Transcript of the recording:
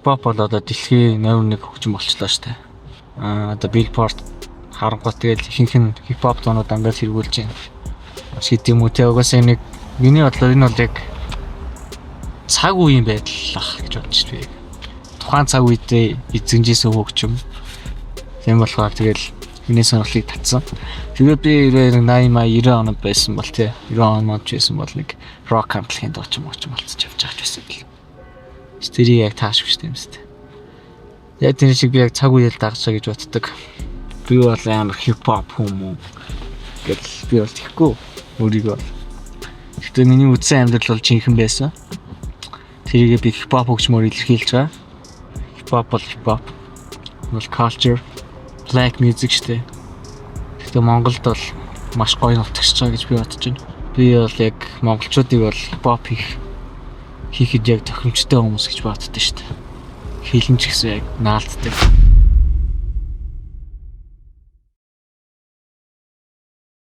хипхоп бол одоо дэлхийн номер 1 хөгжим болчлоо шүү дээ. Одоо Billboard харангуут тэгэл ихэнх нь хипхоп дуунууд ангаас хэрэгүүлж байна. Шийд юм уу те угаасаа нэг миний бодлоор энэ бол яг цаг үеийн байдал ах гэж бодож байна. Тухайн цаг үедээ эзэмжсэн хөгжим. Тийм болохоор тэгэл миний сонирхлыг татсан. Тэгээд би 80 90 онд байсан бол те 90 онд байсан бол нэг рок хамтлагийн дуучин болцож явж байгаа байсан бил. Стери яг таашгүй юм сте. Яг тэр шиг би яг цаг үеэл дагчаа гэж боддог. Би бол амар хипхоп хүмүүс гэж би бол тэгэхгүй өөрийгөө. Гэхдээ миний үдсэн амьдрал бол жинхэнэ байсан. Тэрийг би хипхоп хөгжмөөр илэрхийлж байгаа. Хипхоп бол хипхоп. Бол culture, black music штэ. Гэхдээ Монголд бол маш гоё нутагч байгаа гэж би бодож байна. Би бол яг монголчуудыг бол хипхоп хийхэд яг тохиромжтой хүмүүс гэж боддог штэ. Хийлэн ч гэсэн яг наалддаг.